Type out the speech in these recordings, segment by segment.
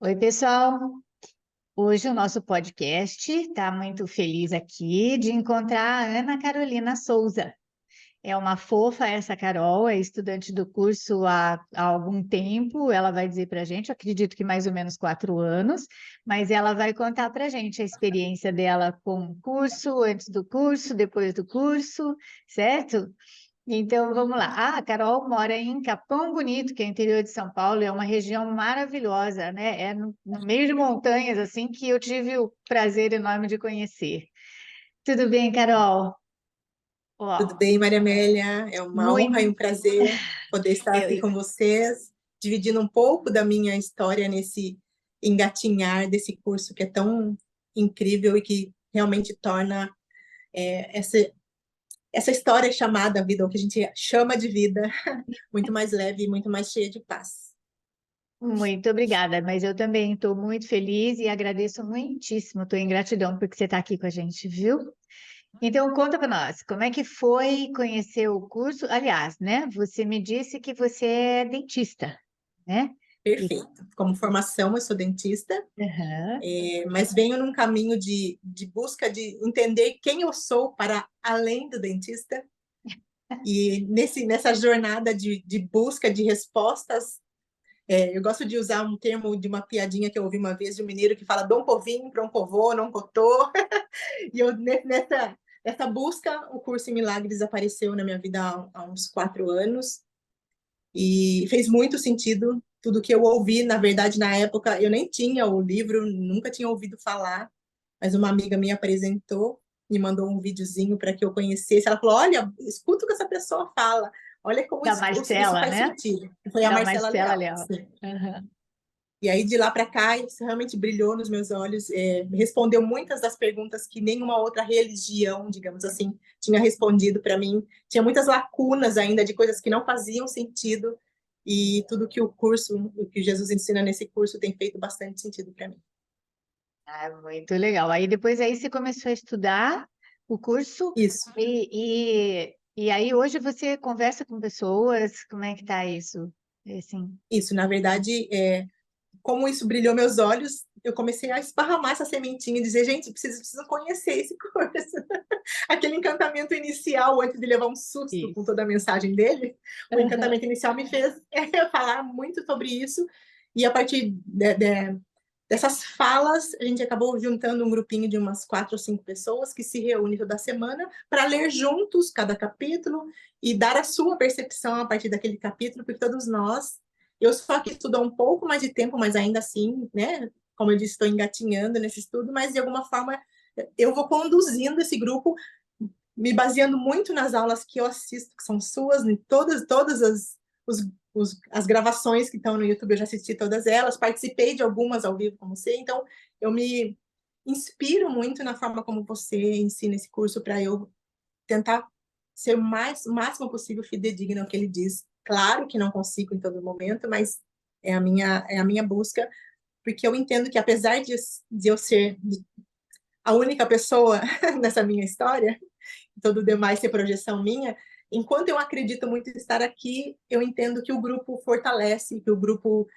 Oi, pessoal. Hoje o nosso podcast está muito feliz aqui de encontrar a Ana Carolina Souza. É uma fofa essa Carol, é estudante do curso há algum tempo. Ela vai dizer para a gente, acredito que mais ou menos 4 anos, mas ela vai contar para a gente a experiência dela com o curso, antes do curso, depois do curso, certo? Então, vamos lá. A Carol mora em Capão Bonito, que é interior de São Paulo, é uma região maravilhosa, né? É no meio de montanhas, assim, que eu tive o prazer enorme de conhecer. Tudo bem, Carol? Tudo Ó, bem, Maria Amélia? É uma honra e muito. um prazer poder estar aqui com vocês, dividindo um pouco da minha história nesse engatinhar desse curso que é tão incrível e que realmente torna essa história chamada vida, ou que a gente chama de vida, muito mais leve e muito mais cheia de paz. Muito obrigada, mas eu também estou muito feliz e agradeço muitíssimo, estou em gratidão porque você está aqui com a gente, viu? Então, conta para nós, como é que foi conhecer o curso? Aliás, né? Você me disse que você é dentista, né? E, Perfeito. Como formação, eu sou dentista, aham. mas venho num caminho de busca de entender quem eu sou para além do dentista. E nessa jornada de busca de respostas, eu gosto de usar um termo de uma piadinha que eu ouvi uma vez de um mineiro que fala Dom Povinho, Prom Povô, não cotô. E eu, nessa busca, o curso em Milagres apareceu na minha vida há uns 4 anos e fez muito sentido tudo que eu ouvi. Na verdade, na época, eu nem tinha o livro, nunca tinha ouvido falar, mas uma amiga me apresentou, me mandou um videozinho para que eu conhecesse. Ela falou: Olha, escuta o que essa pessoa fala, olha como Da isso Marcela, faz né? sentido. Foi a Da Marcela Marcela Leal. Leal. Sim. Aham. E aí, de lá para cá, isso realmente brilhou nos meus olhos, respondeu muitas das perguntas que nenhuma outra religião, digamos assim, tinha respondido para mim. Tinha muitas lacunas ainda de coisas que não faziam sentido, e tudo que o que Jesus ensina nesse curso tem feito bastante sentido para mim. Ah, muito legal. Aí depois aí você começou a estudar o curso Isso, e aí hoje você conversa com pessoas, como é que tá isso? Assim, isso. Na verdade, como isso brilhou meus olhos, eu comecei a esparramar essa sementinha e dizer, gente, preciso conhecer esse curso. Aquele encantamento inicial, antes de levar um susto com isso. toda a mensagem dele, o Aham. encantamento inicial me fez falar muito sobre isso. E a partir dessas falas, a gente acabou juntando um grupinho de umas 4 ou 5 pessoas que se reúne toda semana para ler juntos cada capítulo e dar a sua percepção a partir daquele capítulo, porque todos nós, eu só que estudo há um pouco mais de tempo, mas ainda assim, né, como eu disse, estou engatinhando nesse estudo, mas de alguma forma eu vou conduzindo esse grupo, me baseando muito nas aulas que eu assisto, que são suas, em todas os, as gravações que estão no YouTube, eu já assisti todas elas, participei de algumas ao vivo com você, então eu me inspiro muito na forma como você ensina esse curso para eu tentar ser o máximo possível fidedigna ao que ele diz. Claro que não consigo em todo momento, mas é a minha busca, porque eu entendo que apesar de eu ser a única pessoa nessa minha história, todo demais ser projeção minha, enquanto eu acredito muito em estar aqui, eu entendo que o grupo fortalece, que o grupo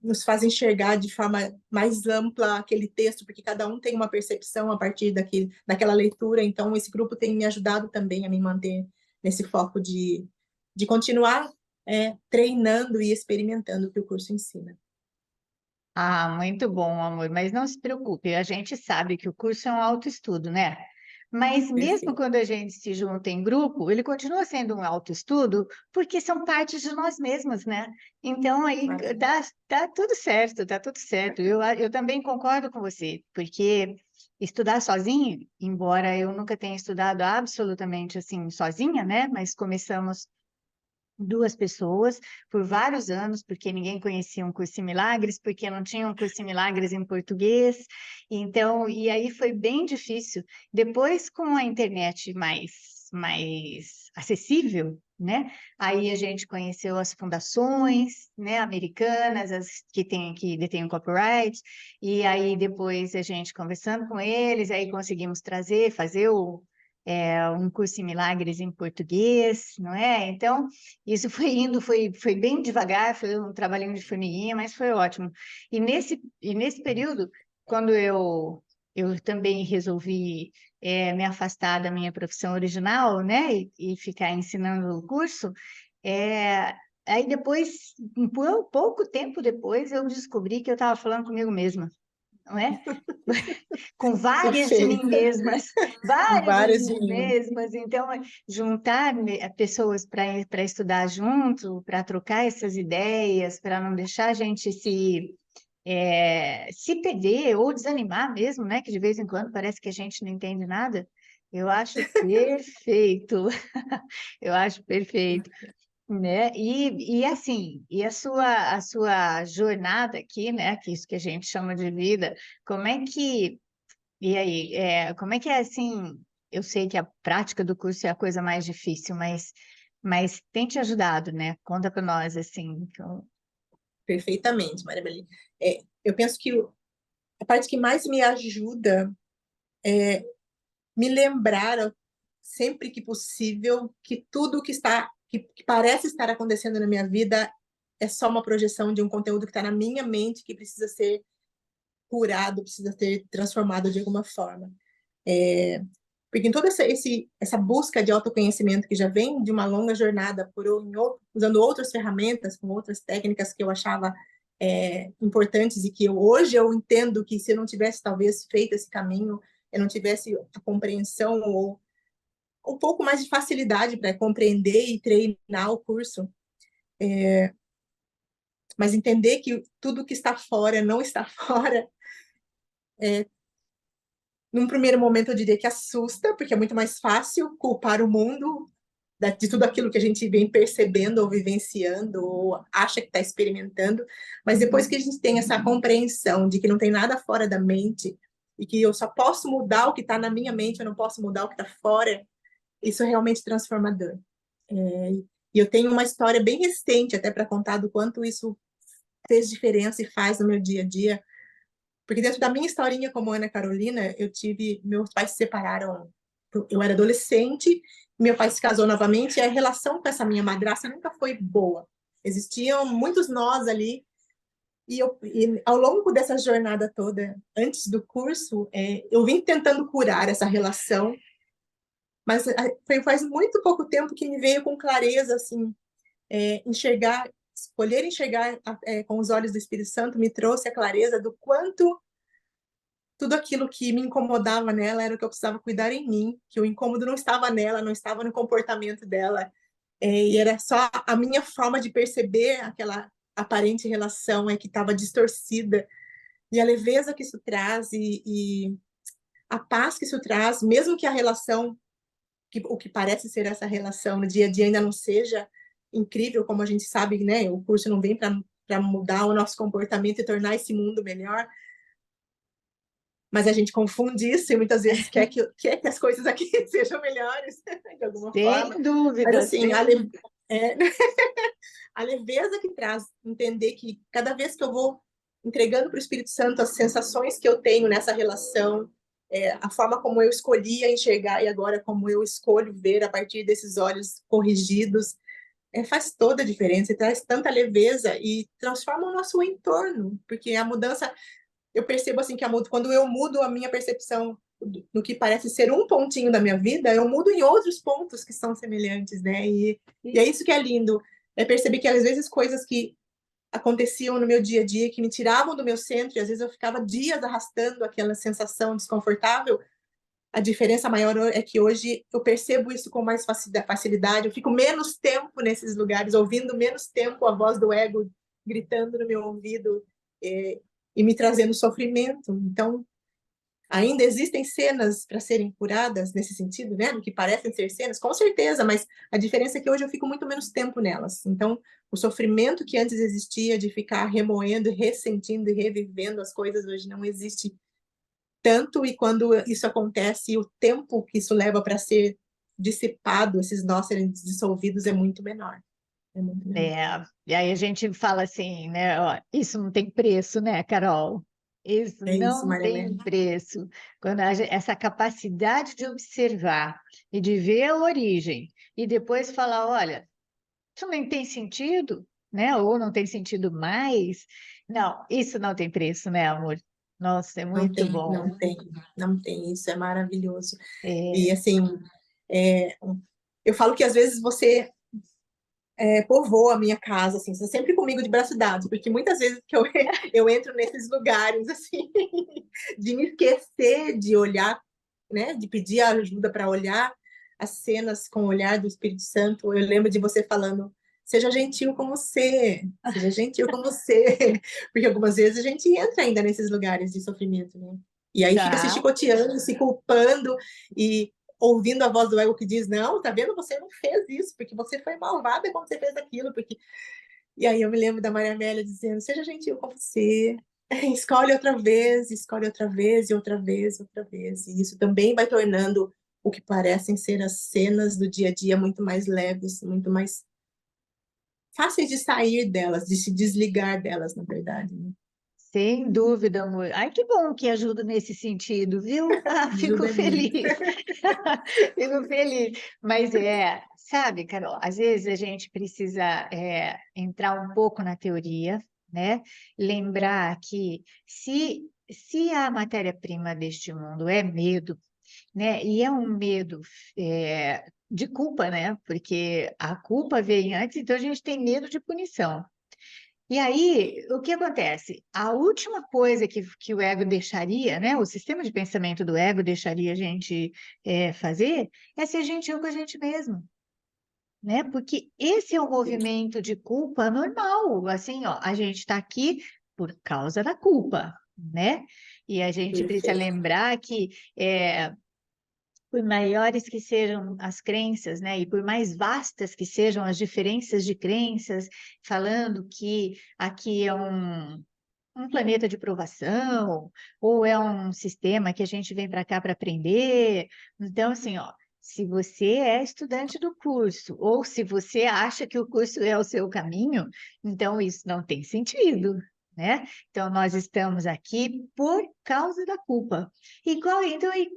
nos faz enxergar de forma mais ampla aquele texto, porque cada um tem uma percepção a partir daquela leitura, então esse grupo tem me ajudado também a me manter nesse foco de continuar treinando e experimentando o que o curso ensina. Ah, muito bom, amor, mas não se preocupe, a gente sabe que o curso é um autoestudo, né? Mas mesmo Perfeito. quando a gente se junta em grupo, ele continua sendo um autoestudo, porque são partes de nós mesmos, né? Então aí Maravilha. tá tudo certo, tá tudo certo. Eu também concordo com você, porque estudar sozinho, embora eu nunca tenha estudado absolutamente assim sozinha, né? Mas começamos duas pessoas por vários anos, porque ninguém conhecia um curso em Milagres, porque não tinha um curso em Milagres em português. Então, e aí foi bem difícil. Depois, com a internet mais acessível, né? Aí a gente conheceu as fundações, né, americanas, as que detêm o copyright, e aí depois a gente conversando com eles, aí conseguimos fazer um curso em milagres em português, não é? Então, isso foi indo, foi bem devagar, foi um trabalhinho de formiguinha, mas foi ótimo. E nesse período, quando eu também resolvi me afastar da minha profissão original, né, e ficar ensinando o curso, é, aí depois, pouco tempo depois, eu descobri que eu estava falando comigo mesma, não é? Com várias de mim Perfeito. mesmas, várias de Várias de mim mim. mesmas. Então, juntar pessoas para estudar junto, para trocar essas ideias, para não deixar a gente se perder ou desanimar mesmo, né? Que de vez em quando parece que a gente não entende nada. Eu acho perfeito. Eu acho perfeito, né? E assim, e a sua jornada aqui, né? Que isso que a gente chama de vida, como é que e aí, como é que é assim? Eu sei que a prática do curso é a coisa mais difícil, mas tem te ajudado, né? Conta para nós assim. Perfeitamente, Maria Belém. Eu penso que a parte que mais me ajuda é me lembrar sempre que possível que tudo que parece estar acontecendo na minha vida é só uma projeção de um conteúdo que está na minha mente que precisa ser curado, precisa ser transformado de alguma forma. Porque em toda essa busca de autoconhecimento que já vem de uma longa jornada usando outras ferramentas, com outras técnicas que eu achava importantes e que hoje eu entendo que se eu não tivesse talvez feito esse caminho, eu não tivesse a compreensão ou um pouco mais de facilidade para compreender e treinar o curso, mas entender que tudo que está fora não está fora. Num primeiro momento, eu diria que assusta, porque é muito mais fácil culpar o mundo de tudo aquilo que a gente vem percebendo ou vivenciando ou acha que está experimentando, mas depois que a gente tem essa compreensão de que não tem nada fora da mente e que eu só posso mudar o que está na minha mente, eu não posso mudar o que está fora, isso é realmente transformador. E eu tenho uma história bem recente até para contar do quanto isso fez diferença e faz no meu dia a dia, porque dentro da minha historinha como Ana Carolina, meus pais se separaram, eu era adolescente, meu pai se casou novamente, e a relação com essa minha madrasta nunca foi boa. Existiam muitos nós ali, e ao longo dessa jornada toda, antes do curso, eu vim tentando curar essa relação, mas faz muito pouco tempo que me veio com clareza, assim, escolher enxergar com os olhos do Espírito Santo me trouxe a clareza do quanto tudo aquilo que me incomodava nela era o que eu precisava cuidar em mim, que o incômodo não estava nela, não estava no comportamento dela, e era só a minha forma de perceber aquela aparente relação que estava distorcida, e a leveza que isso traz, e a paz que isso traz, mesmo que a relação, o que parece ser essa relação no dia a dia ainda não seja incrível, como a gente sabe, né? O curso não vem para mudar o nosso comportamento e tornar esse mundo melhor, mas a gente confunde isso e muitas vezes quer que as coisas aqui sejam melhores, de alguma forma. Sem Mas, dúvida, assim, sem... é, a leveza que traz entender que cada vez que eu vou entregando para o Espírito Santo as sensações que eu tenho nessa relação, a forma como eu escolhia enxergar e agora como eu escolho ver a partir desses olhos corrigidos, faz toda a diferença e traz tanta leveza e transforma o nosso entorno, porque a mudança eu percebo assim que quando eu mudo a minha percepção no que parece ser um pontinho da minha vida, eu mudo em outros pontos que são semelhantes, né? E é isso que é lindo, é perceber que às vezes coisas que aconteciam no meu dia a dia, que me tiravam do meu centro, e às vezes eu ficava dias arrastando aquela sensação desconfortável, a diferença maior é que hoje eu percebo isso com mais facilidade, eu fico menos tempo nesses lugares, ouvindo menos tempo a voz do ego gritando no meu ouvido, e me trazendo sofrimento. Então, ainda existem cenas para serem curadas nesse sentido, né? Do que parecem ser cenas, com certeza, mas a diferença é que hoje eu fico muito menos tempo nelas. Então, o sofrimento que antes existia de ficar remoendo, ressentindo e revivendo as coisas hoje não existe tanto, e quando isso acontece, o tempo que isso leva para ser dissipado, esses nós serem dissolvidos, é muito menor. É muito menor. E aí a gente fala assim, né? Ó, isso não tem preço, né, Carol? Isso É isso, não Maria tem Amélia. preço. Quando essa capacidade de observar e de ver a origem e depois falar, olha, isso nem tem sentido, né? Ou não tem sentido mais. Não, isso não tem preço, né, amor? Nossa, é Não muito tem, bom. não tem, não tem. Isso é maravilhoso. E É, assim, é, eu falo que às vezes você povoa a minha casa, assim, você é sempre comigo de braço dado, porque muitas vezes que eu entro nesses lugares, assim, de me esquecer de olhar, né, de pedir ajuda para olhar as cenas com o olhar do Espírito Santo, eu lembro de você falando, seja gentil com você, seja gentil com você, porque algumas vezes a gente entra ainda nesses lugares de sofrimento, né? E aí fica se tá. chicoteando, se culpando, e ouvindo a voz do ego que diz, não, tá vendo, você não fez isso, porque você foi malvada quando você fez aquilo, porque... E aí eu me lembro da Maria Amélia dizendo, seja gentil com você, escolhe outra vez, e outra vez, outra vez, e isso também vai tornando o que parecem ser as cenas do dia a dia muito mais leves, muito mais fáceis de sair delas, de se desligar delas, na verdade, né? Sem dúvida, amor. Ai, que bom que ajuda nesse sentido, viu? Ah, fico Ajuda muito. feliz. Fico feliz. Mas sabe, Carol, às vezes a gente precisa entrar um pouco na teoria, né? Lembrar que se a matéria-prima deste mundo é medo, né? E é um medo de culpa, né? Porque a culpa vem antes, então a gente tem medo de punição. E aí, o que acontece? A última coisa que o ego deixaria, né? O sistema de pensamento do ego deixaria a gente fazer é ser gentil com a gente mesmo, né? Porque esse é um movimento de culpa normal. Assim, ó, a gente está aqui por causa da culpa, né? E a gente precisa Perfeito. lembrar que por maiores que sejam as crenças, né, e por mais vastas que sejam as diferenças de crenças, falando que aqui é um planeta de provação, ou é um sistema que a gente vem para cá para aprender. Então, assim, ó, se você é estudante do curso, ou se você acha que o curso é o seu caminho, então isso não tem sentido. Né? Então, nós estamos aqui por causa da culpa. Então, o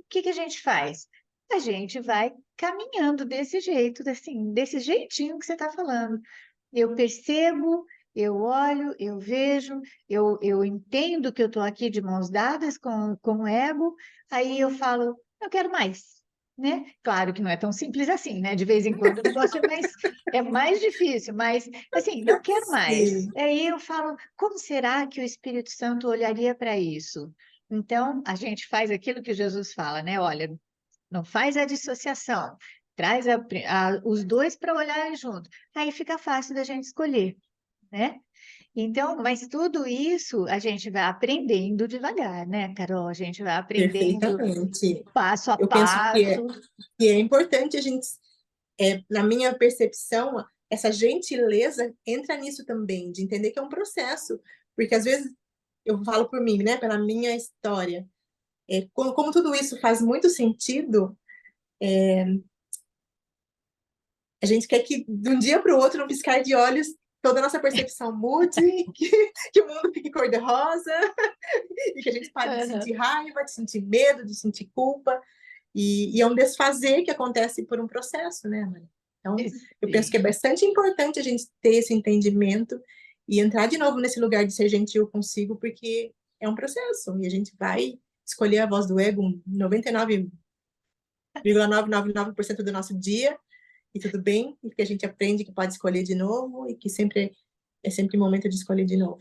que que a gente faz? A gente vai caminhando desse jeito, assim, desse jeitinho que você está falando. Eu percebo, eu olho, eu vejo, eu entendo que eu estou aqui de mãos dadas com o ego, aí eu falo, eu quero mais, né? Claro que não é tão simples assim, né? De vez em quando o negócio é mais difícil, mas assim, eu quero mais. Sim, Aí eu falo, como será que o Espírito Santo olharia para isso? Então, a gente faz aquilo que Jesus fala, né? Olha, não faz a dissociação, traz os dois para olharem junto. Aí fica fácil da gente escolher, né? Então, mas tudo isso a gente vai aprendendo devagar, né, Carol? A gente vai aprendendo perfeitamente. passo a Eu penso passo. que é importante a gente, na minha percepção, essa gentileza entra nisso também, de entender que é um processo, porque às vezes eu falo por mim, né, pela minha história, como tudo isso faz muito sentido, a gente quer que de um dia para o outro, um piscar de olhos, toda a nossa percepção mude, que o mundo fique cor-de-rosa, e que a gente pare de Aham. sentir raiva, de sentir medo, de sentir culpa, e é um desfazer que acontece por um processo, né, Maria? Então, eu penso que é Sim. bastante importante a gente ter esse entendimento e entrar de novo nesse lugar de ser gentil consigo, porque é um processo, e a gente vai escolher a voz do ego 99,999% do nosso dia, e tudo bem, e que a gente aprende que pode escolher de novo, e que sempre é sempre momento de escolher de novo.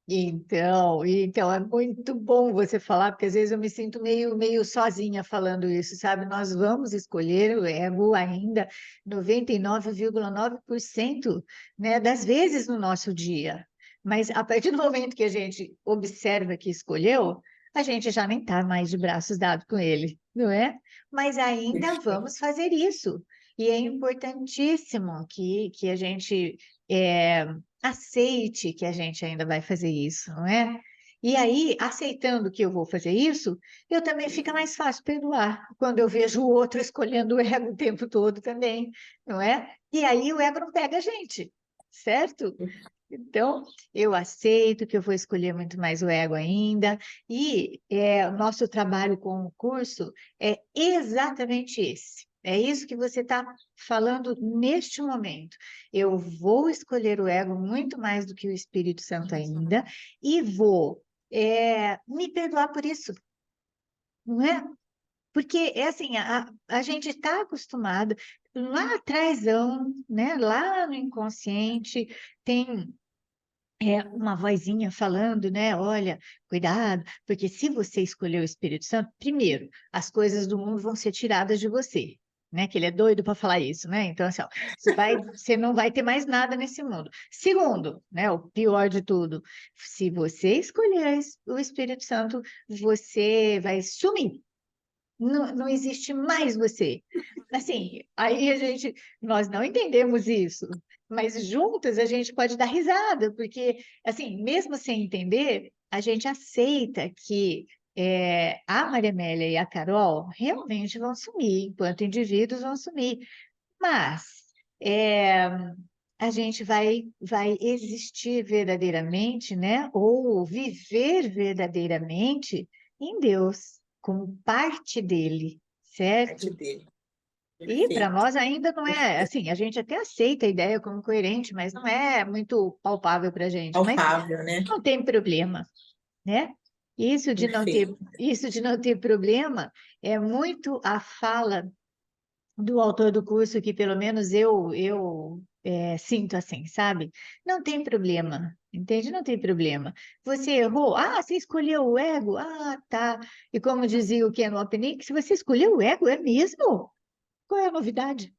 Então é muito bom você falar, porque às vezes eu me sinto meio sozinha falando isso, sabe? Nós vamos escolher o ego ainda 99,9%, né, das vezes no nosso dia. Mas a partir do momento que a gente observa que escolheu, a gente já nem está mais de braços dados com ele, não é? Mas ainda Perfeito. vamos fazer isso. E é importantíssimo que a gente é, aceite que a gente ainda vai fazer isso, não é? E aí, aceitando que eu vou fazer isso, eu também fica mais fácil perdoar quando eu vejo o outro escolhendo o ego o tempo todo também, não é? E aí o ego não pega a gente, certo? Então, eu aceito que eu vou escolher muito mais o ego ainda, e o nosso trabalho com o curso é exatamente esse. É isso que você está falando neste momento. Eu vou escolher o ego muito mais do que o Espírito Santo ainda, e vou me perdoar por isso, não é? Porque é assim, a gente está acostumado, lá atrásão, né? Lá no inconsciente, tem uma vozinha falando, né? Olha, cuidado, porque se você escolher o Espírito Santo, primeiro, as coisas do mundo vão ser tiradas de você, né? Que ele é doido para falar isso, né? Então, assim, ó, você não vai ter mais nada nesse mundo. Segundo, né? O pior de tudo, se você escolher o Espírito Santo, você vai sumir. Não, não existe mais você. Assim, nós não entendemos isso, mas juntas a gente pode dar risada, porque, assim, mesmo sem entender, a gente aceita que a Maria Amélia e a Carol realmente vão sumir, enquanto indivíduos vão sumir, mas é, a gente vai existir verdadeiramente, né? Ou viver verdadeiramente em Deus, como parte dele, Parte certo? dele. E para Perfeito. nós ainda não é Perfeito. assim, a gente até aceita a ideia como coerente, mas não é muito palpável para a gente. Mas Palpável, né? não tem problema, né? Perfeito. Isso de não ter problema é muito a fala do autor do curso, que pelo menos eu sinto assim, sabe? Não tem problema, entende? Não tem problema. Você errou, você escolheu o ego, tá. E como dizia o Ken Wapnick, se você escolheu o ego, é mesmo? Qual é a novidade?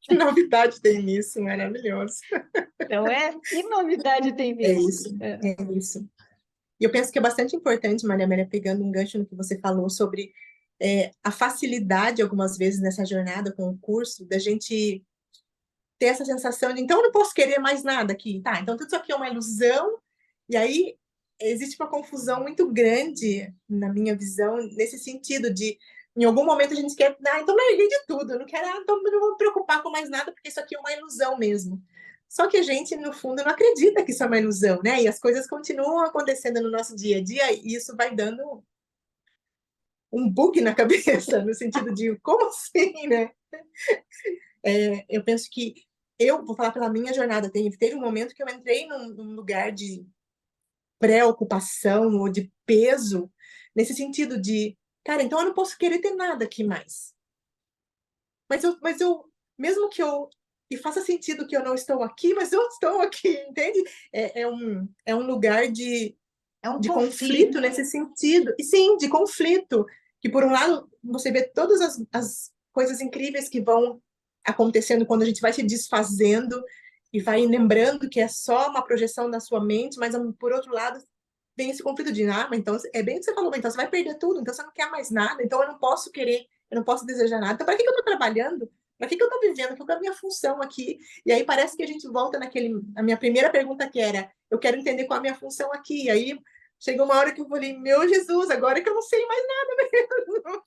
Que novidade tem nisso, maravilhoso. Não é? Que novidade tem É nisso? isso, é isso. E eu penso que é bastante importante, Maria Amélia, pegando um gancho no que você falou sobre a facilidade, algumas vezes, nessa jornada com o curso, da gente ter essa sensação de, então eu não posso querer mais nada aqui, tá? Então tudo isso aqui é uma ilusão, e aí existe uma confusão muito grande, na minha visão, nesse sentido de, em algum momento a gente quer, então larguei de tudo, eu não quero, então não vou me preocupar com mais nada, porque isso aqui é uma ilusão mesmo. Só que a gente, no fundo, não acredita que isso é uma ilusão, né? E as coisas continuam acontecendo no nosso dia a dia, e isso vai dando um bug na cabeça, no sentido de, como assim, né? Eu penso que eu vou falar pela minha jornada. Teve um momento que eu entrei num lugar de preocupação ou de peso, nesse sentido de, cara, então eu não posso querer ter nada aqui mais. Mas eu mesmo que eu. E faça sentido que eu não estou aqui, mas eu estou aqui, entende? É um lugar É um de conflito conflito. nesse sentido. E sim, de conflito. Que por um lado, você vê todas as coisas incríveis que vão acontecendo quando a gente vai se desfazendo e vai lembrando que é só uma projeção da sua mente, mas por outro lado, vem esse conflito de, mas então é bem o que você falou, mas então você vai perder tudo, então você não quer mais nada, então eu não posso querer, eu não posso desejar nada. Então, para que eu estou trabalhando? Para que eu estou vivendo? Qual é a minha função aqui? E aí parece que a gente volta a minha primeira pergunta, que era, eu quero entender qual é a minha função aqui. E aí chegou uma hora que eu falei, meu Jesus, agora que eu não sei mais nada mesmo.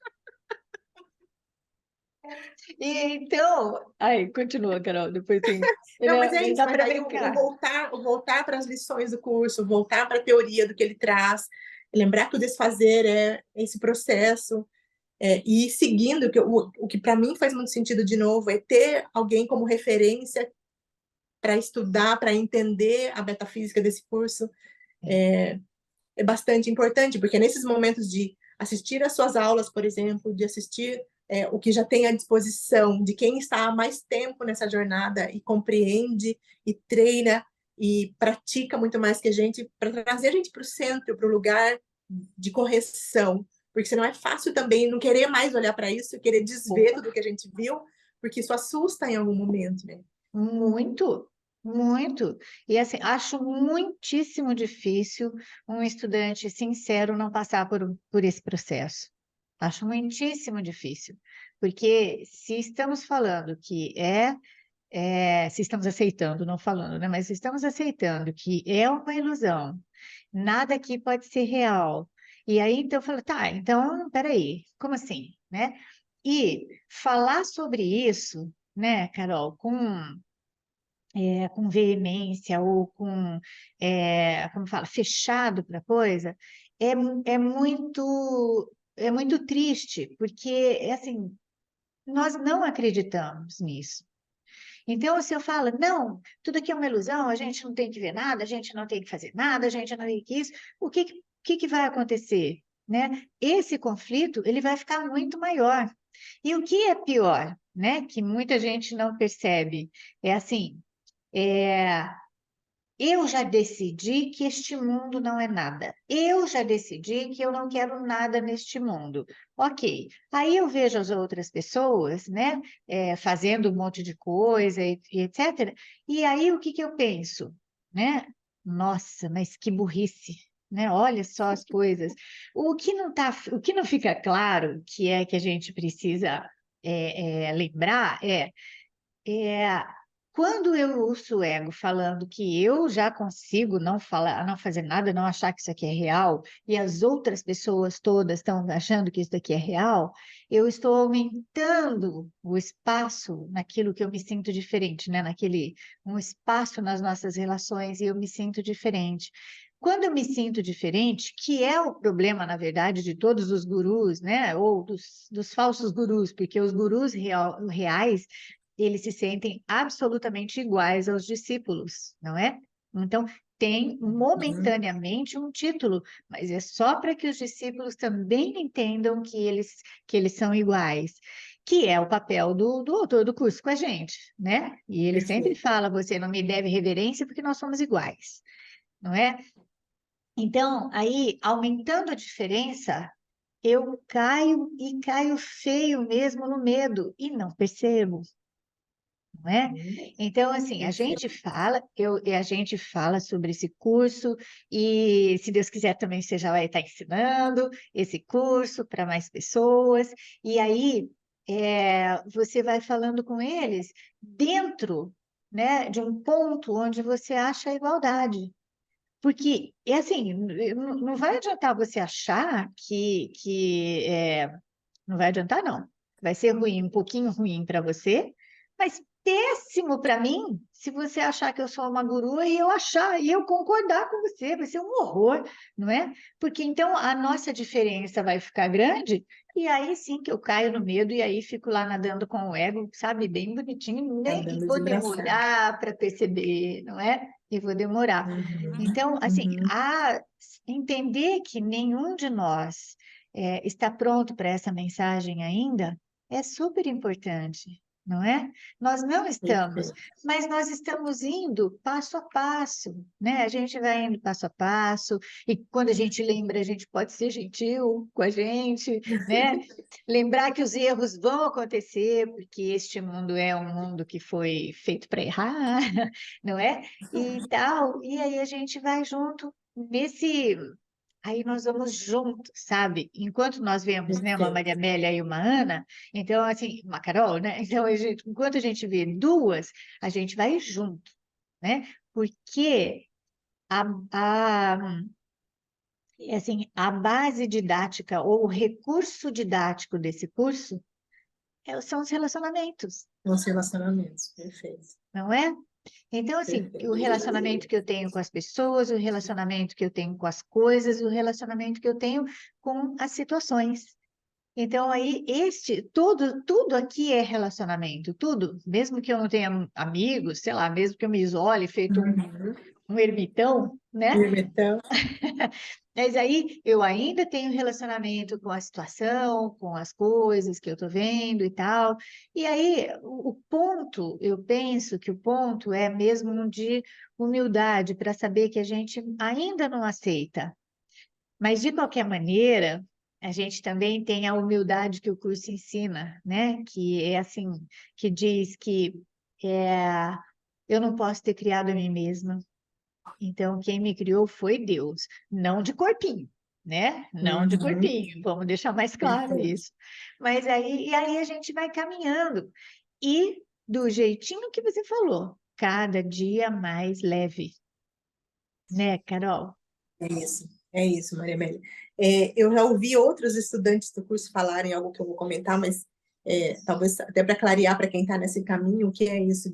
E então, aí, continua, Carol, depois tem. Não, mas é Não isso, dá mas para aí o brincar. voltar, o voltar para as lições do curso, voltar para a teoria do que ele traz, lembrar que o desfazer é esse processo, e ir seguindo, o que para mim faz muito sentido de novo, é ter alguém como referência para estudar, para entender a metafísica desse curso, é bastante importante, porque nesses momentos de assistir às suas aulas, por exemplo, de assistir o que já tem à disposição de quem está há mais tempo nessa jornada e compreende e treina e pratica muito mais que a gente, para trazer a gente para o centro, para o lugar de correção, porque senão é fácil também não querer mais olhar para isso, querer desver Opa, tudo que a gente viu, porque isso assusta em algum momento, né? muito, muito. E assim, acho muitíssimo difícil um estudante sincero não passar por esse processo. Acho muitíssimo difícil. Porque se estamos falando que se estamos aceitando, não falando, né? Mas se estamos aceitando que é uma ilusão, nada aqui pode ser real. E aí, então, eu falo, tá, então, peraí, como assim, né? E falar sobre isso, né, Carol, com veemência ou como fala, fechado para a coisa, é, é muito, é muito triste, porque, assim, nós não acreditamos nisso. Então, se eu falo, não, tudo aqui é uma ilusão, a gente não tem que ver nada, a gente não tem que fazer nada, a gente não tem que isso, o que vai acontecer? Né? Esse conflito, ele vai ficar muito maior. E o que é pior, né, que muita gente não percebe, é assim, é, eu já decidi que este mundo não é nada. Eu já decidi que eu não quero nada neste mundo. Ok. Aí eu vejo as outras pessoas, né, fazendo um monte de coisa e etc. E aí o que que eu penso, né? Nossa, mas que burrice, né? Olha só as coisas. O que não fica claro, que é que a gente precisa lembrar, é, quando eu ouço o ego falando que eu já consigo não falar, não fazer nada, não achar que isso aqui é real, e as outras pessoas todas estão achando que isso daqui é real, eu estou aumentando o espaço naquilo que eu me sinto diferente, né? Um espaço nas nossas relações e eu me sinto diferente. Quando eu me sinto diferente, que é o problema, na verdade, de todos os gurus, né? Ou dos falsos gurus, porque os gurus reais eles se sentem absolutamente iguais aos discípulos, não é? Então, tem Uhum. momentaneamente um título, mas é só para que os discípulos também entendam que eles são iguais, que é o papel do autor do curso com a gente, né? E ele sempre Perfeito. fala: você não me deve reverência porque nós somos iguais, não é? Então, aí, aumentando a diferença, eu caio e caio feio mesmo no medo e não percebo, não é? Uhum. Então, assim, Perfeito. a gente fala sobre esse curso e, se Deus quiser, também você já vai estar ensinando esse curso para mais pessoas. E aí, você vai falando com eles dentro, né, de um ponto onde você acha a igualdade. Porque, é assim, não vai adiantar você achar não vai adiantar, não. Vai ser ruim, um pouquinho ruim para você, mas péssimo para mim se você achar que eu sou uma gurua e eu concordar com você, vai ser um horror, não é? Porque então a nossa diferença vai ficar grande e aí sim que eu caio no medo e aí fico lá nadando com o ego, sabe, bem bonitinho, nem Andando de vou braçada. demorar para perceber, não é? E vou demorar. Uhum. Então, assim, Uhum. entender que nenhum de nós está pronto para essa mensagem ainda, é super importante, não é? Nós não estamos, Perfeito. mas nós estamos indo passo a passo, né? A gente vai indo passo a passo, e quando a gente lembra, a gente pode ser gentil com a gente, né? Lembrar que os erros vão acontecer, porque este mundo é um mundo que foi feito para errar, não é? E tal, e aí a gente vai junto nesse. Aí nós vamos juntos, sabe? Enquanto nós vemos, né, uma Maria Perfeito. Amélia e uma Ana, então, assim, uma Carol, né? Então, enquanto a gente vê duas, a gente vai junto, né? Porque a, a, assim, a base didática ou o recurso didático desse curso são os relacionamentos, Nos relacionamentos. Perfeito. não é? Então, assim, o Perfeito. relacionamento que eu tenho com as pessoas, o relacionamento que eu tenho com as coisas, o relacionamento que eu tenho com as situações. Então, aí, tudo aqui é relacionamento, tudo, mesmo que eu não tenha amigos, sei lá, mesmo que eu me isole, feito Uhum. um ermitão, né? Então, Mas aí eu ainda tenho relacionamento com a situação, com as coisas que eu estou vendo e tal. E aí o ponto, eu penso que o ponto é mesmo um de humildade para saber que a gente ainda não aceita. Mas de qualquer maneira, a gente também tem a humildade que o curso ensina, né? Que é assim, que diz que é, eu não posso ter criado a mim mesma. Então, quem me criou foi Deus, não de corpinho, né? Não de uhum. corpinho, vamos deixar mais claro Perfeito. isso. Mas aí a gente vai caminhando. E do jeitinho que você falou, cada dia mais leve, né, Carol? É isso, Maria Amélia. Eu já ouvi outros estudantes do curso falarem algo que eu vou comentar, mas talvez até para clarear para quem está nesse caminho, o que é isso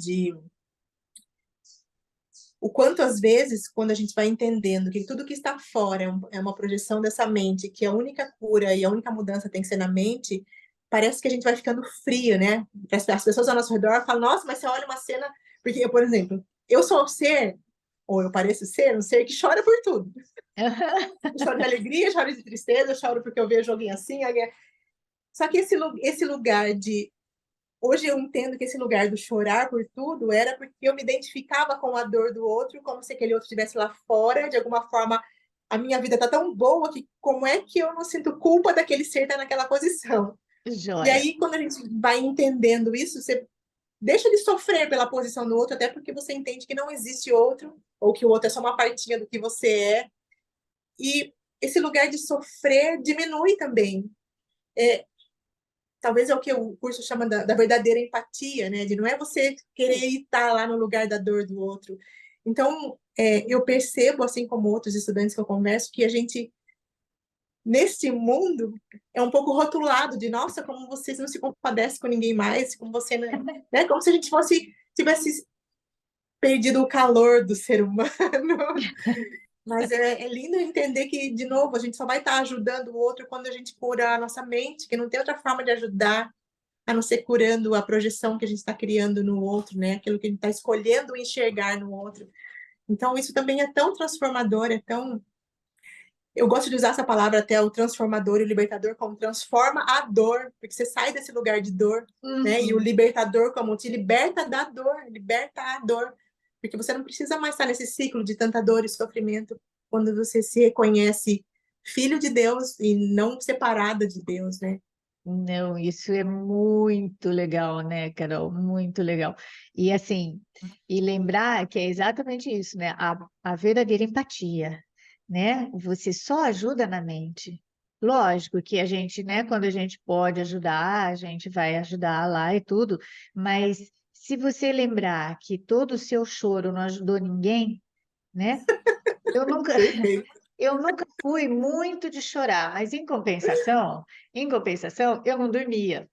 o quanto, às vezes, quando a gente vai entendendo que tudo que está fora é uma projeção dessa mente, que a única cura e a única mudança tem que ser na mente, parece que a gente vai ficando frio, né? As pessoas ao nosso redor falam, nossa, mas você olha uma cena... Porque, eu, por exemplo, eu sou um ser, ou eu pareço ser, um ser que chora por tudo. Eu choro de alegria, choro de tristeza, choro porque eu vejo alguém assim. Alguém... Só que esse lugar de... Hoje eu entendo que esse lugar do chorar por tudo era porque eu me identificava com a dor do outro, como se aquele outro estivesse lá fora, de alguma forma a minha vida tá tão boa que como é que eu não sinto culpa daquele ser estar naquela posição? E Joia. aí, quando a gente vai entendendo isso, você deixa de sofrer pela posição do outro, até porque você entende que não existe outro, ou que o outro é só uma partinha do que você é. E esse lugar de sofrer diminui também. Talvez é o que o curso chama da verdadeira empatia, né? De não é você querer estar lá no lugar da dor do outro. Então, eu percebo, assim como outros estudantes que eu converso, que a gente, neste mundo, é um pouco rotulado de, nossa, como você não se compadece com ninguém mais, como você, né? Como se a gente tivesse perdido o calor do ser humano. Mas é lindo entender que, de novo, a gente só vai estar ajudando o outro quando a gente cura a nossa mente, que não tem outra forma de ajudar a não ser curando a projeção que a gente está criando no outro, né? Aquilo que a gente está escolhendo enxergar no outro. Então, isso também é tão transformador, é tão... Eu gosto de usar essa palavra até, o transformador e o libertador, como transforma a dor, porque você sai desse lugar de dor, né? E o Uhum. libertador como te liberta da dor, liberta a dor, porque você não precisa mais estar nesse ciclo de tanta dor e sofrimento quando você se reconhece filho de Deus e não separada de Deus, né? Não, isso é muito legal, né, Carol? Muito legal. E assim, e lembrar que é exatamente isso, né? A verdadeira empatia, né? Você só ajuda na mente. Lógico que a gente, né, quando a gente pode ajudar, a gente vai ajudar lá e tudo, mas se você lembrar que todo o seu choro não ajudou ninguém, né? Eu nunca, Perfeito. eu nunca fui muito de chorar, mas em compensação, eu não dormia,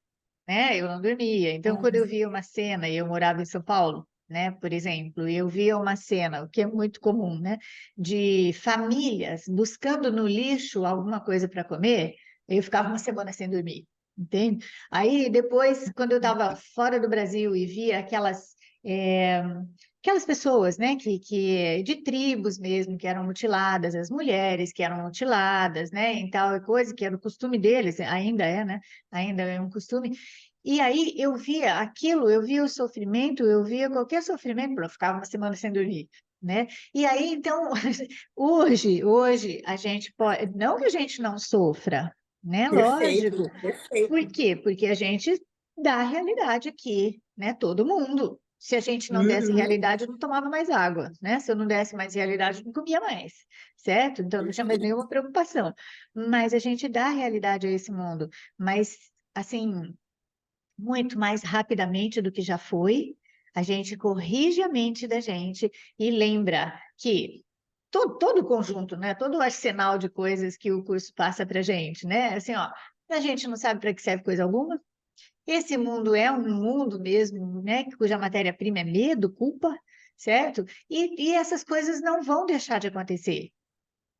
né? Eu não dormia. Então, quando eu via uma cena, e eu morava em São Paulo, né? Por exemplo, eu via uma cena, o que é muito comum, né? De famílias buscando no lixo alguma coisa para comer, eu ficava uma semana sem dormir, entende? Aí, depois, quando eu estava fora do Brasil e via eh, aquelas pessoas, né, de tribos mesmo, que eram mutiladas, as mulheres que eram mutiladas, né, em tal coisa, que era o costume deles, ainda é, né? Ainda é um costume. E aí eu via aquilo, eu via o sofrimento, eu via qualquer sofrimento, eu ficava uma semana sem dormir, né? E aí, então, hoje a gente pode, não que a gente não sofra, né? Perfeito, Lógico. Por perfeito. quê? Porque a gente dá a realidade aqui, né? Todo mundo. Se a gente não desse Uhum, realidade, eu não tomava mais água, né? Se eu não desse mais realidade, eu não comia mais, certo? Então não tinha mais nenhuma preocupação. Mas a gente dá a realidade a esse mundo. Mas, assim, muito mais rapidamente do que já foi. A gente corrige a mente da gente e lembra que todo o conjunto, né? Todo o arsenal de coisas que o curso passa para a gente, né? Assim, ó, a gente não sabe para que serve coisa alguma. Esse mundo é um mundo mesmo, né? Cuja matéria-prima é medo, culpa, certo? E essas coisas não vão deixar de acontecer.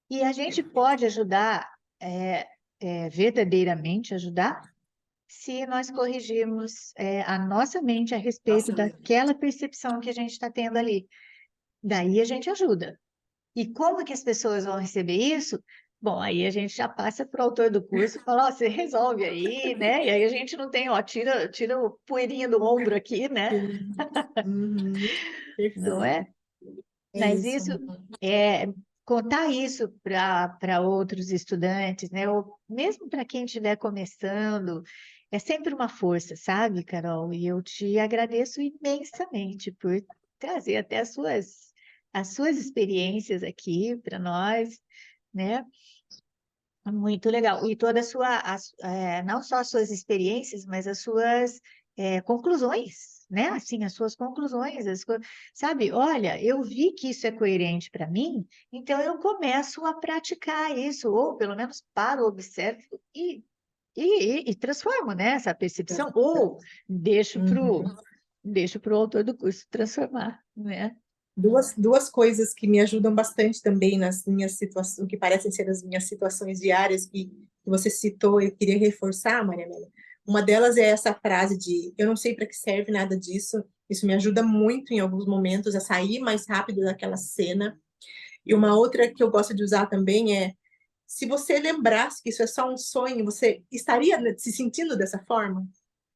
E a gente pode ajudar, verdadeiramente ajudar, se nós corrigirmos a nossa mente a respeito nossa, daquela percepção que a gente está tendo ali. Daí a gente ajuda. E como que as pessoas vão receber isso? Bom, aí a gente já passa para o autor do curso e fala, ó, você resolve aí, né? E aí a gente não tem, ó, tira o poeirinha do ombro aqui, né? sim. Uhum, Não perfeito. é? É Mas isso. isso é contar isso para outros estudantes, né? Ou mesmo para quem estiver começando, é sempre uma força, sabe, Carol? E eu te agradeço imensamente por trazer até as suas experiências aqui para nós, né? Muito legal. E toda a não só as suas experiências, mas as suas conclusões, né? Assim, as suas conclusões, sabe? Olha, eu vi que isso é coerente para mim, então eu começo a praticar isso, ou pelo menos paro, observo e transformo, né, essa percepção, ou deixo para Uhum. o deixo para o autor do curso transformar, né? duas coisas que me ajudam bastante também nas minhas situações, que parecem ser as minhas situações diárias, que você citou, eu queria reforçar, Maria Amélia. Uma delas é essa frase de eu não sei para que serve nada disso. Isso me ajuda muito em alguns momentos a sair mais rápido daquela cena. E uma outra que eu gosto de usar também é: se você lembrasse que isso é só um sonho, você estaria se sentindo dessa forma?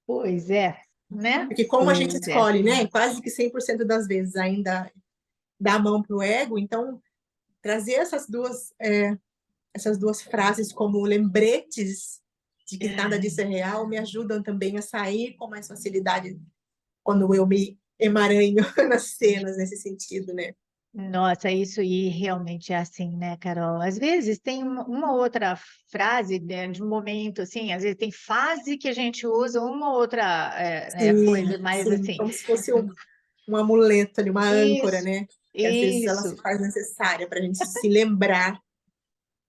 Pois é, né? Porque como a gente Pois é. escolhe, né, quase que 100% das vezes ainda dá a mão para o ego, então trazer essas duas frases como lembretes de que nada disso é real me ajudam também a sair com mais facilidade quando eu me emaranho nas cenas nesse sentido, né? Nossa, isso aí realmente é assim, né, Carol? Às vezes tem uma outra frase, né, de um momento, assim, às vezes tem fase que a gente usa uma outra Sim, coisa mais sim, assim. como se fosse um amuleto ali, uma âncora, Isso, né? Que às vezes ela se isso. faz necessária para a gente se lembrar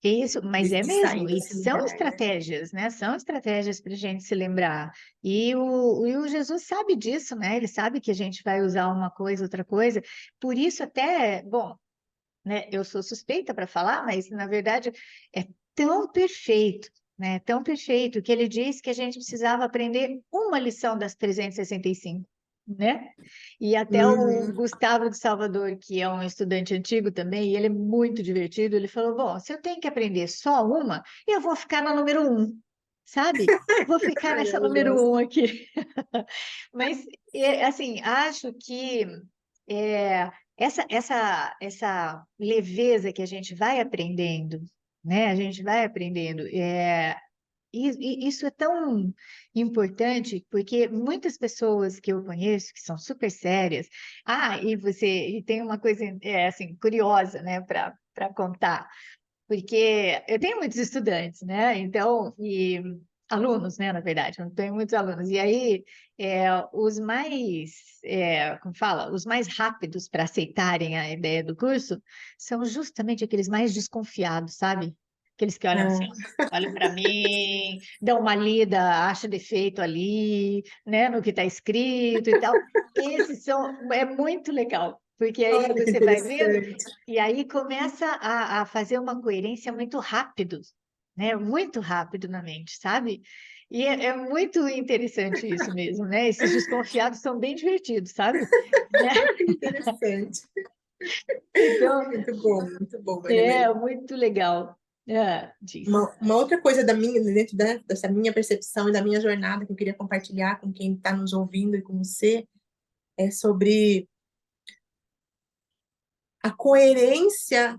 Isso, mas é de sair mesmo, e desse são lugar, né? estratégias, né? São estratégias para a gente se lembrar. E o Jesus sabe disso, né? Ele sabe que a gente vai usar uma coisa, outra coisa. Por isso, até, bom, né? Eu sou suspeita para falar, mas na verdade é tão perfeito, né? Tão perfeito que ele disse que a gente precisava aprender uma lição das 365, né? E até o Uhum. Gustavo de Salvador, que é um estudante antigo também, e ele é muito divertido, ele falou: bom, se eu tenho que aprender só uma, eu vou ficar na número um, sabe? Vou ficar nessa número Maravilhoso. um aqui. Mas, assim, acho que é, essa leveza que a gente vai aprendendo, né? A gente vai aprendendo. E isso é tão importante porque muitas pessoas que eu conheço que são super sérias. E tem uma coisa assim curiosa, né, para contar, porque eu tenho muitos estudantes, né? Então, e alunos, né, na verdade, eu tenho muitos alunos. E aí, os mais, como fala, os mais rápidos para aceitarem a ideia do curso são justamente aqueles mais desconfiados, sabe? Aqueles que olham assim, Ah, olham para mim, dão uma lida, acham defeito ali, né, no que está escrito e tal. É muito legal, porque aí olha que você vai vendo interessante. e aí começa a fazer uma coerência muito rápido, né? Muito rápido na mente, sabe? E é muito interessante isso mesmo, né? Esses desconfiados são bem divertidos, sabe? Né? Que interessante. Então, Muito bom, Maria é Amélia. muito legal. Diz. Uma outra coisa dentro dessa minha percepção e da minha jornada que eu queria compartilhar com quem está nos ouvindo e com você é sobre a coerência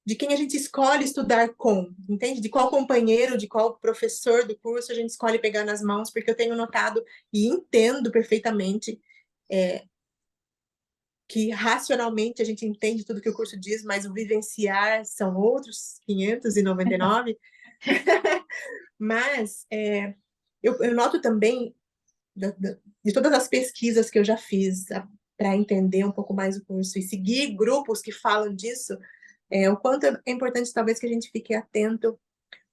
de quem a gente escolhe estudar com, entende? De qual companheiro, de qual professor do curso a gente escolhe pegar nas mãos, porque eu tenho notado e entendo perfeitamente que racionalmente a gente entende tudo que o curso diz, mas o vivenciar são outros 599. Mas eu noto também, de todas as pesquisas que eu já fiz para entender um pouco mais o curso e seguir grupos que falam disso, o quanto é importante talvez que a gente fique atento,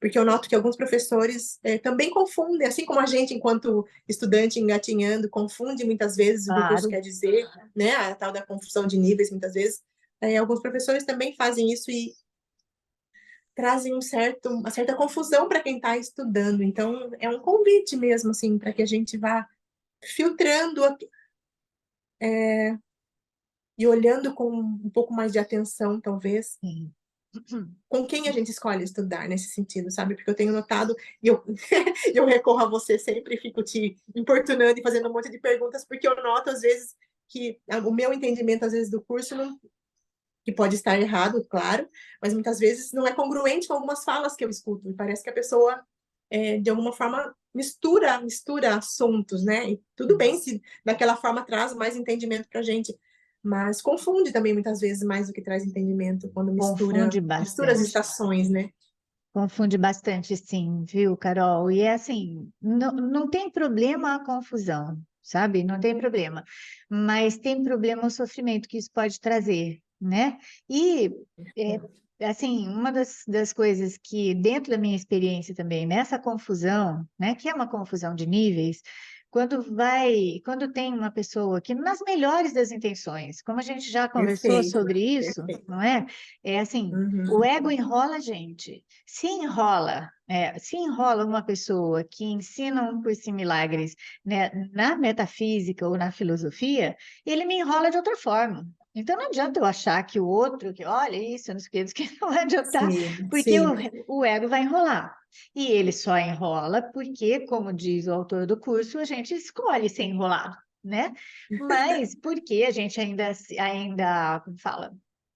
porque eu noto que alguns professores também confundem, assim como a gente, enquanto estudante engatinhando, confunde muitas vezes o que o curso Claro. quer dizer, né? A tal da confusão de níveis, muitas vezes. Alguns professores também fazem isso e trazem uma certa confusão para quem está estudando. Então, é um convite mesmo, assim, para que a gente vá filtrando e olhando com um pouco mais de atenção, talvez, Sim. com quem a gente escolhe estudar nesse sentido, sabe? Porque eu tenho notado, e eu, eu recorro a você sempre e fico te importunando e fazendo um monte de perguntas, porque eu noto, às vezes, que o meu entendimento, às vezes, do curso, não, que pode estar errado, claro, mas muitas vezes não é congruente com algumas falas que eu escuto, e parece que a pessoa, de alguma forma, mistura assuntos, né? E tudo bem se daquela forma traz mais entendimento para a gente, mas confunde também muitas vezes mais do que traz entendimento quando Confunde mistura as bastante. estações, né? Confunde bastante, sim, viu, Carol? E é assim, não tem problema a confusão, sabe? Não tem problema. Mas tem problema o sofrimento que isso pode trazer, né? E, assim, uma das coisas que, dentro da minha experiência também, nessa confusão, né, que é uma confusão de níveis, quando tem uma pessoa que, nas melhores das intenções, como a gente já conversou Perfeito, sobre isso, perfeito. não é? É assim, o Uhum, ego enrola a gente. Se enrola uma pessoa que ensina um curso em milagres, né, na metafísica ou na filosofia, ele me enrola de outra forma. Então não adianta eu achar que o outro, que olha isso, não sei o que, não sei o que, não vai adiantar, sim, porque sim. o ego vai enrolar. E ele só enrola porque, como diz o autor do curso, a gente escolhe ser enrolado, né? Mas porque a gente ainda, como fala,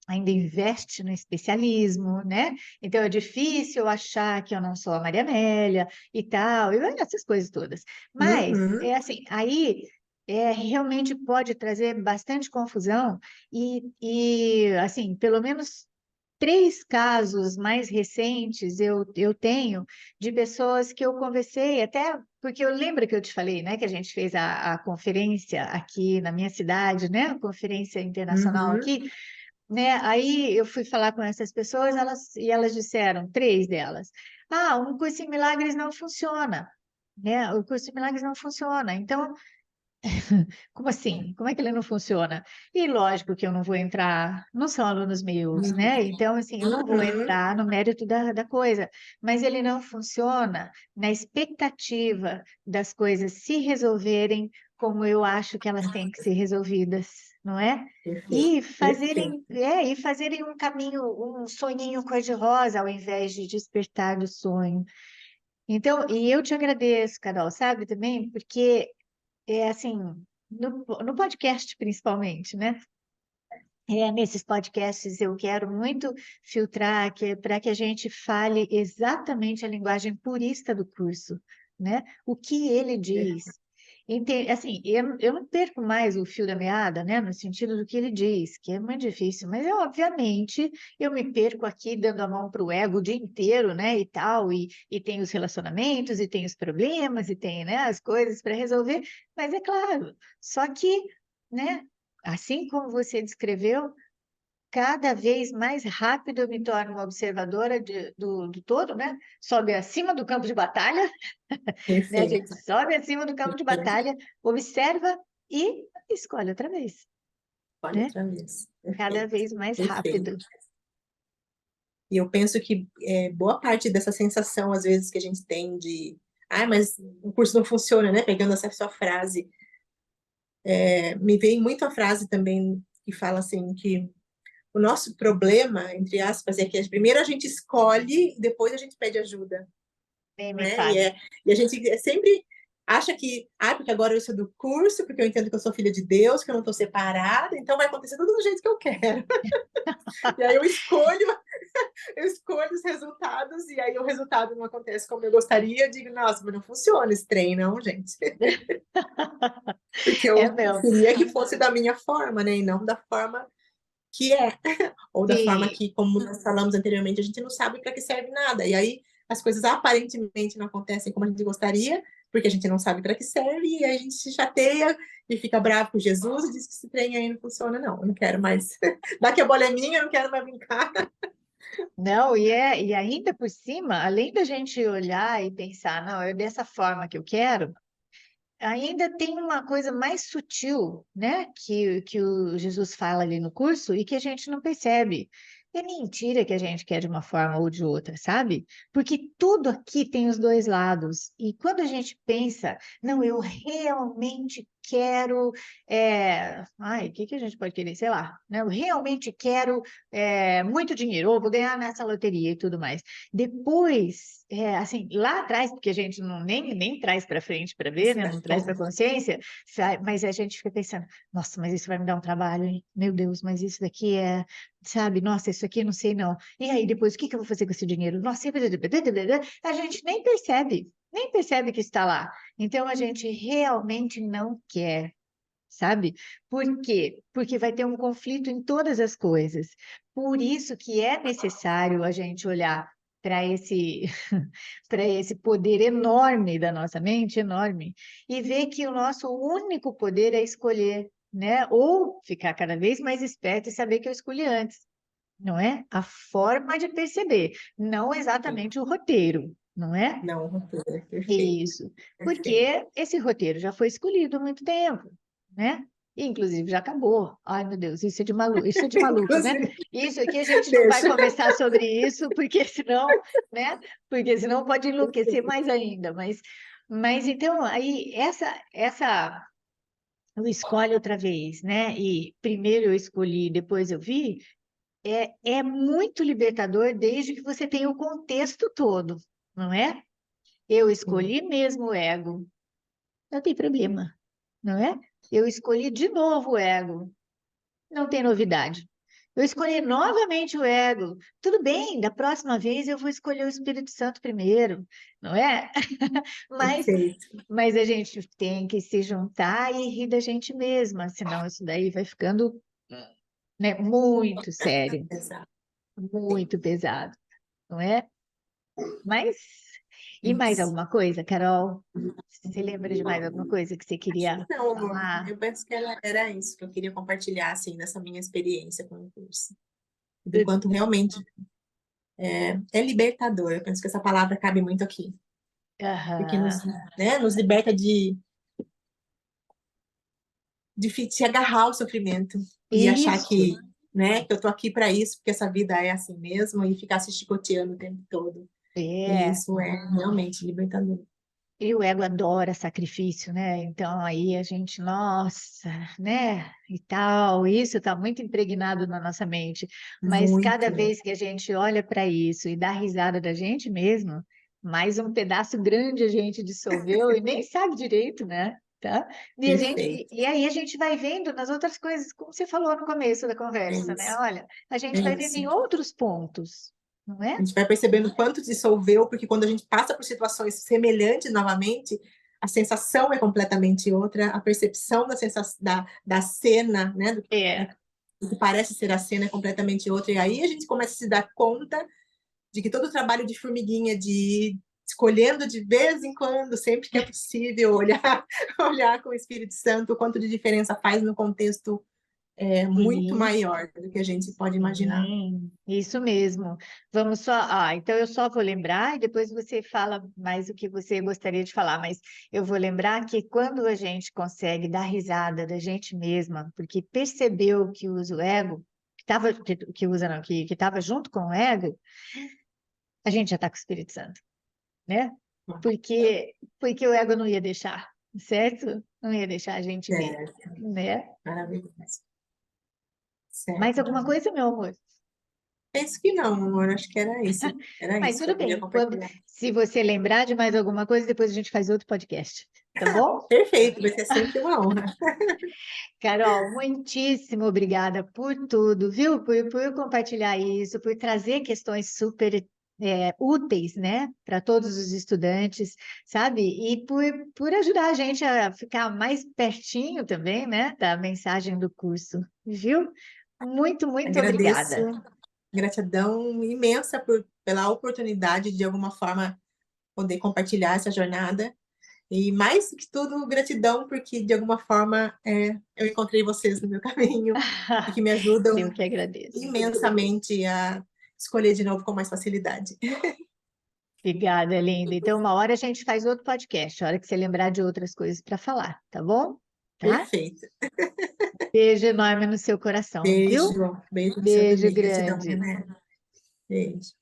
ainda investe no especialismo, né? Então é difícil achar que eu não sou a Maria Amélia e tal, e essas coisas todas. Mas Uhum, é assim, aí realmente pode trazer bastante confusão e assim, pelo menos 3 casos mais recentes eu tenho de pessoas que eu conversei, até porque eu lembro que eu te falei, né, que a gente fez a conferência aqui na minha cidade, né, a conferência internacional uhum. aqui, né, aí eu fui falar com essas pessoas, elas disseram, 3 delas, um curso em milagres não funciona, né, o curso em milagres não funciona, então como assim? Como é que ele não funciona? E lógico que eu não vou entrar, não são alunos meus, né? Então, assim, eu não vou Uhum. entrar no mérito da coisa, mas ele não funciona na expectativa das coisas se resolverem como eu acho que elas têm que ser resolvidas, não é? Perfeito, E perfeito. fazerem um caminho, um sonhinho cor-de-rosa, ao invés de despertar do sonho. Então, e eu te agradeço, Carol, sabe, também, porque assim, no podcast principalmente, né? Nesses podcasts eu quero muito filtrar para que a gente fale exatamente a linguagem purista do curso, né? O que ele diz. Assim, eu não perco mais o fio da meada, né? No sentido do que ele diz, que é muito difícil, mas obviamente eu me perco aqui dando a mão para o ego o dia inteiro, né? E tal, e tem os relacionamentos, e tem os problemas, e tem, né, as coisas para resolver, mas é claro, só que, né? Assim como você descreveu, cada vez mais rápido eu me torno uma observadora do todo, né? Sobe acima do campo de batalha, né? A gente Perfeito, sobe acima do campo de perfeito. batalha, observa e escolhe outra vez, Olha né? outra vez. Cada Perfeito, vez mais perfeito. rápido. E eu penso que boa parte dessa sensação, às vezes, que a gente tem de mas o curso não funciona, né? Pegando essa sua frase, me vem muito a frase também que fala assim, que o nosso problema, entre aspas, é que primeiro a gente escolhe e depois a gente pede ajuda. Nem me Né? fale. E a gente sempre acha que, porque agora eu sou do curso, porque eu entendo que eu sou filha de Deus, que eu não estou separada, então vai acontecer tudo do jeito que eu quero. E aí eu escolho os resultados, e aí o resultado não acontece como eu gostaria, eu digo, nossa, mas não funciona esse trem, não, gente. Porque É eu meu. queria que fosse da minha forma, né? E não da forma que é. Ou da forma Sim. que, como nós falamos anteriormente, a gente não sabe para que serve nada. E aí as coisas aparentemente não acontecem como a gente gostaria, porque a gente não sabe para que serve, e aí a gente se chateia e fica bravo com Jesus e diz que esse trem aí não funciona, não. Eu não quero mais. Daqui a bola é minha, eu não quero mais brincar. Não, e ainda por cima, além da gente olhar e pensar, não, é dessa forma que eu quero, ainda tem uma coisa mais sutil, né, que o Jesus fala ali no curso e que a gente não percebe. É mentira que a gente quer de uma forma ou de outra, sabe? Porque tudo aqui tem os dois lados. E quando a gente pensa, não, eu realmente quero. O que que a gente pode querer? Sei lá, né? Eu realmente quero muito dinheiro, ou vou ganhar nessa loteria e tudo mais. Depois, assim, lá atrás, porque a gente não nem traz para frente para ver, né? Não traz para consciência, mas a gente fica pensando, nossa, mas isso vai me dar um trabalho, hein? Meu Deus, mas isso daqui sabe, nossa, isso aqui eu não sei não. E aí, depois, o que que eu vou fazer com esse dinheiro? Nossa, a gente nem percebe que está lá. Então, a gente realmente não quer. Sabe? Por quê? Porque vai ter um conflito em todas as coisas. Por isso que é necessário a gente olhar para esse para esse poder enorme da nossa mente, enorme, e ver que o nosso único poder é escolher, né? Ou ficar cada vez mais esperto e saber que eu escolhi antes, não é? A forma de perceber, não exatamente o roteiro. não é? Não, roteiro, perfeito, Isso, perfeito. porque esse roteiro já foi escolhido há muito tempo, né? E, inclusive, já acabou. Ai, meu Deus, isso é de maluco, né? Inclusive, Isso aqui a gente não vai deixa. conversar sobre isso, porque senão, né? Porque senão pode enlouquecer mais ainda. Mas então, aí, eu escolho outra vez, né? E primeiro eu escolhi, depois eu vi, é muito libertador desde que você tenha o contexto todo, não é? Eu Sim, escolhi mesmo o ego, não tem problema, não é? Eu escolhi de novo o ego, não tem novidade. Eu escolhi novamente o ego. Tudo bem, da próxima vez eu vou escolher o Espírito Santo primeiro, não é? Mas, perfeito. mas a gente tem que se juntar e rir da gente mesma, senão isso daí vai ficando, né, muito sério, Exato. Sim, muito pesado, não é? Mas, e mais isso. alguma coisa, Carol? Você lembra de mais alguma coisa que você queria Não, amor, falar? eu penso que era isso que eu queria compartilhar, assim, dessa minha experiência com o curso. Do quanto realmente é libertador. Eu penso que essa palavra cabe muito aqui. Porque Aham, nos liberta de se agarrar ao sofrimento e achar isso, que eu tô aqui para isso, porque essa vida é assim mesmo, e ficar se chicoteando o tempo todo. E é. isso é realmente libertador. E o ego adora sacrifício, né? Então aí a gente, nossa, né? E tal, isso está muito impregnado na nossa mente. Mas cada Muito. vez que a gente olha para isso e dá risada da gente mesmo, mais um pedaço grande a gente dissolveu e nem sabe direito, né? Tá? Perfeito. E aí a gente vai vendo nas outras coisas, como você falou no começo da É conversa, né? isso. Olha, a É gente vai vendo isso. em outros pontos, não A é? gente vai percebendo o quanto dissolveu, porque quando a gente passa por situações semelhantes novamente, a sensação é completamente outra, a percepção da cena, né, É, do que parece ser a cena é completamente outra. E aí a gente começa a se dar conta de que todo o trabalho de formiguinha, de ir escolhendo de vez em quando, sempre que é possível, olhar, olhar com o Espírito Santo, o quanto de diferença faz no contexto muito isso. maior do que a gente pode imaginar. Sim, isso mesmo. Vamos só. Ah, então eu só vou lembrar e depois você fala mais o que você gostaria de falar, mas eu vou lembrar que quando a gente consegue dar risada da gente mesma, porque percebeu que usa o ego, que usa não, que estava junto com o ego, a gente já está com o Espírito Santo, né? Porque o ego não ia deixar, certo? Não ia deixar a gente ver, Certo, né? maravilhoso. Mais Certo. alguma coisa, meu amor? Penso que não, amor. Acho que era isso. Era Mas isso que tudo eu queria bem. Quando, compartilhar. se você lembrar de mais alguma coisa, depois a gente faz outro podcast, tá bom? Perfeito, vai ser sempre uma honra. Carol, muitíssimo obrigada por tudo, viu? Por compartilhar isso, por trazer questões super úteis, né, para todos os estudantes, sabe? E por ajudar a gente a ficar mais pertinho também, né, da mensagem do curso, viu? Muito, muito Agradeço, obrigada. gratidão imensa pela oportunidade de alguma forma poder compartilhar essa jornada. E mais que tudo, gratidão, porque de alguma forma eu encontrei vocês no meu caminho e que me Eu ajudam que agradeço. imensamente a escolher de novo com mais facilidade. Obrigada, linda. Então, uma hora a gente faz outro podcast, a hora que você lembrar de outras coisas para falar, tá bom? Tá? Perfeito. Beijo enorme no seu coração, viu? Beijo, beijo no seu Beijo também. Gratidão, minha grande. mãe. Beijo.